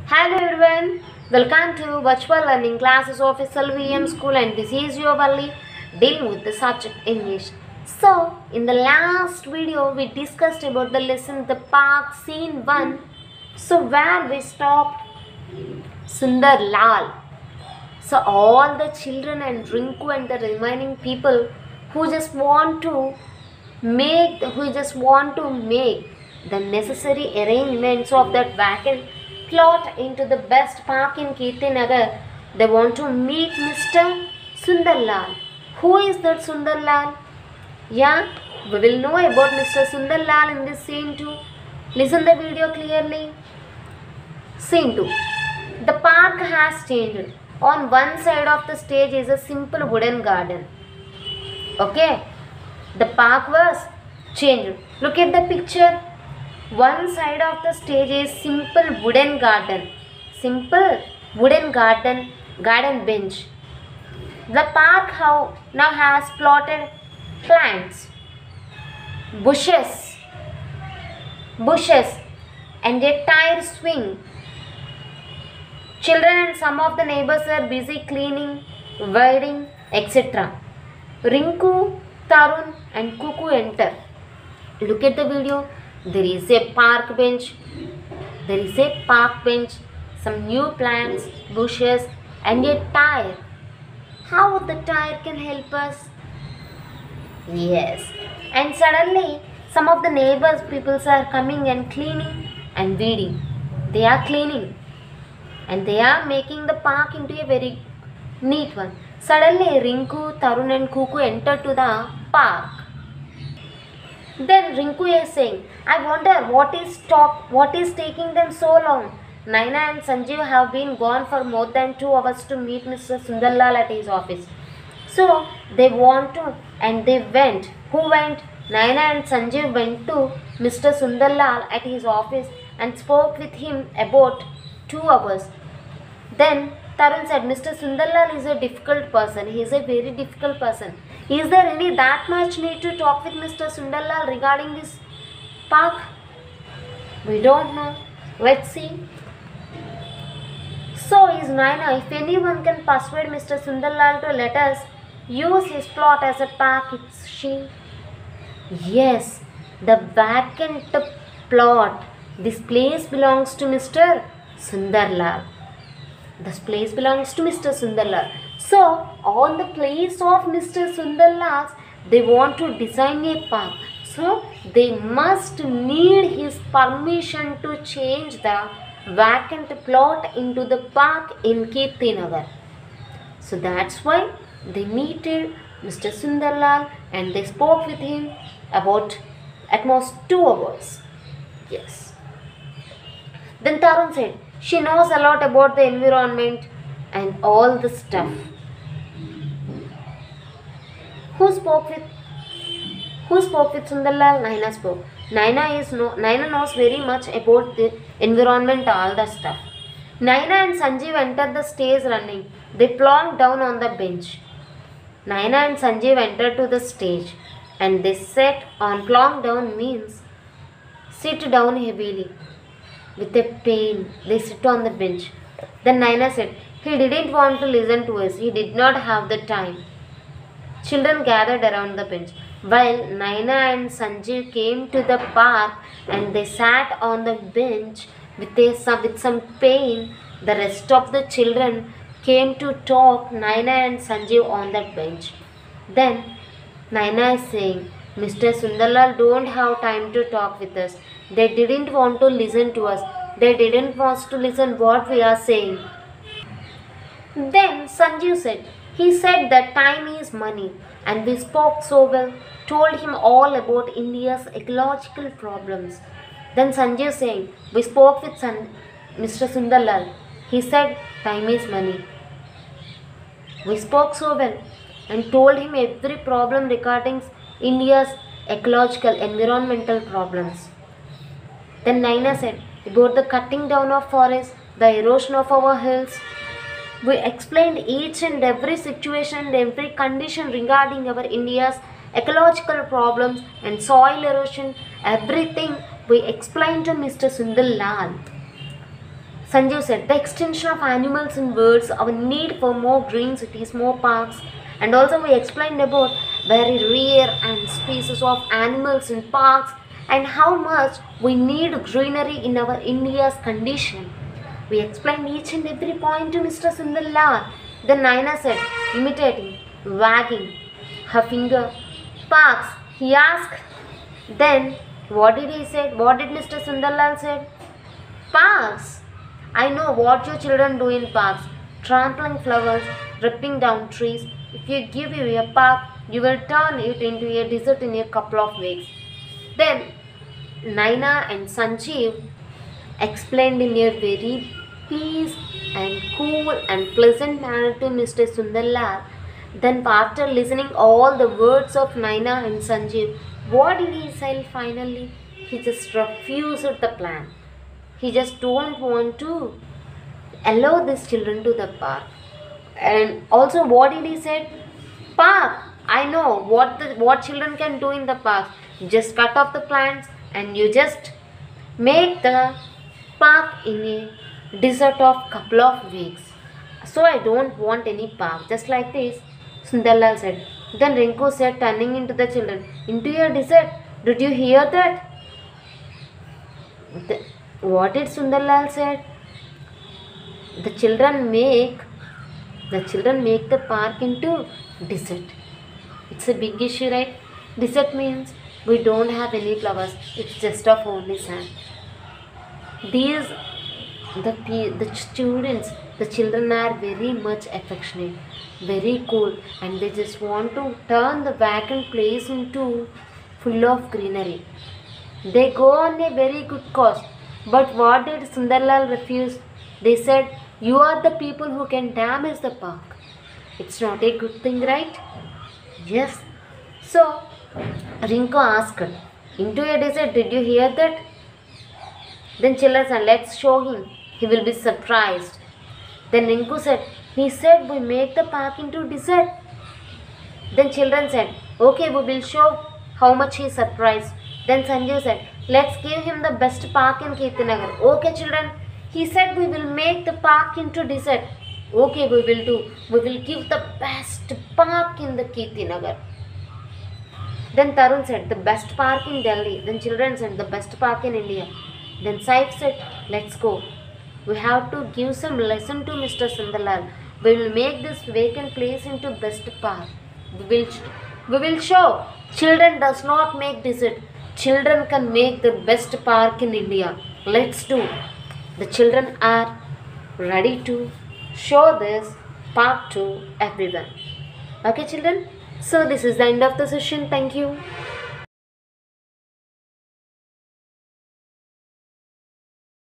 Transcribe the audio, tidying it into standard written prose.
Hello everyone, welcome to virtual learning classes of SLVM school, and this is your Valli dealing with the subject English. So in the last video we discussed about the lesson the park scene 1. So where we stopped Sundar Lal. So all the children and Rinku and the remaining people who just want to make the necessary arrangements of that vacant plot into the best park in Kirtinagar. They want to meet Mr. Sundarlal. Who is that Sundarlal? Yeah, we will know about Mr. Sundarlal in this scene too. Listen the video clearly. Scene 2. The park has changed. On one side of the stage is a simple wooden garden. Okay. The park was changed. Look at the picture. One side of the stage is simple wooden garden. Simple wooden garden bench. The park now has plotted plants, bushes and a tire swing. Children and some of the neighbors are busy cleaning, weeding, etc. Rinku, Tarun and Kuku enter. Look at the video. There is a park bench, some new plants, bushes and a tire. How the tire can help us? Yes. And suddenly some of the neighbors peoples are coming and cleaning and weeding. They are cleaning and they are making the park into a very neat one. Suddenly Rinku, Tarun and Kuku enter to the park. Then Rinku is saying, I wonder what is taking them so long. Naina and Sanjeev have been gone for more than 2 hours to meet Mr. Sundarlal at his office. So they want to, and they went. Who went? Naina and Sanjeev went to Mr. Sundarlal at his office and spoke with him about 2 hours. Then Tarun said, Mr. Sundarlal is a difficult person. He is a very difficult person. Is there any that much need to talk with Mr. Sundarlal regarding this park? We don't know. Let's see. So is Naina, if anyone can persuade Mr. Sundarlal to let us use his plot as a park, it's she. Yes, the vacant plot. This place belongs to Mr. Sundarlal. This place belongs to Mr. Sundarlal. So, on the place of Mr. Sundarlal, they want to design a park. So, they must need his permission to change the vacant plot into the park in Kirtinagar. So, that's why they meted Mr. Sundarlal and they spoke with him about at most 2 hours. Yes. Then Tarun said, she knows a lot about the environment and all the stuff. Who spoke with Sundarlal? Naina spoke. Naina knows very much about the environment, all the stuff. Naina and Sanjeev entered the stage running. They plonked down on the bench. Naina and Sanjeev entered to the stage and they sat on. Plonk down means sit down heavily. With a pain, they sit on the bench. Then Naina said, he didn't want to listen to us. He did not have the time. Children gathered around the bench. While Naina and Sanjeev came to the park and they sat on the bench with some pain, the rest of the children came to talk Naina and Sanjeev on that bench. Then Naina is saying, Mr. Sundarlal don't have time to talk with us. They didn't want to listen to us. They didn't want to listen what we are saying. Then Sanjeev said, he said that time is money and we spoke so well, told him all about India's ecological problems. Then Sanjeev saying, we spoke with Mr. Sundarlal. He said time is money. We spoke so well and told him every problem regarding India's ecological environmental problems. Then Naina said about the cutting down of forests, the erosion of our hills. We explained each and every situation and every condition regarding our India's ecological problems and soil erosion, everything we explained to Mr. Sundarlal. Sanjeev said, the extension of animals and birds, our need for more green cities, more parks, and also we explained about very rare and species of animals in parks and how much we need greenery in our India's condition. We explained each and every point to Mr. Sundarlal. Then Naina said, imitating, wagging her finger, parks, he asked. Then, what did he say? What did Mr. Sundarlal say? Parks. I know what your children do in parks. Trampling flowers, ripping down trees. If you give you a park, you will turn it into a desert in a couple of weeks. Then, Naina and Sanjeev explained in a very peace and cool and pleasant manner to Mr. Sundarlal. Then after listening all the words of Naina and Sanjeev, what did he say finally? He just refused the plan. He just don't want to allow these children to the park. And also what did he say? Park. I know what children can do in the park. Just cut off the plants and you just make the park in a desert of couple of weeks. So I don't want any park. Just like this, Sundarlal said. Then Rinku said, turning into the children, into your desert. Did you hear that? What did Sundarlal said? The children make the park into desert. It's a big issue, right? Desert means we don't have any flowers. It's just of only sand. These the students, the children are very much affectionate, very cool, and they just want to turn the vacant place into full of greenery. They go on a very good cause. But what did Sundarlal refuse? They said, you are the people who can damage the park. It's not a good thing, right? Yes. So, Rinku asked, into a desert, did you hear that? Then children said, let's show him. He will be surprised. Then Rinku said, he said we make the park into desert. Then children said, okay, we will show how much he is surprised. Then Sanjeev said, let's give him the best park in Kirtinagar. Okay children, he said we will make the park into desert. Okay, we will do. We will give the best park in the Kirtinagar. Then Tarun said, the best park in Delhi. Then children said, the best park in India. Then Saif said, let's go. We have to give some lesson to Mr. Sundarlal. We will make this vacant place into best park. We will show children does not make desert. Children can make the best park in India. Let's do. The children are ready to show this park to everyone. Okay children? So this is the end of the session. Thank you.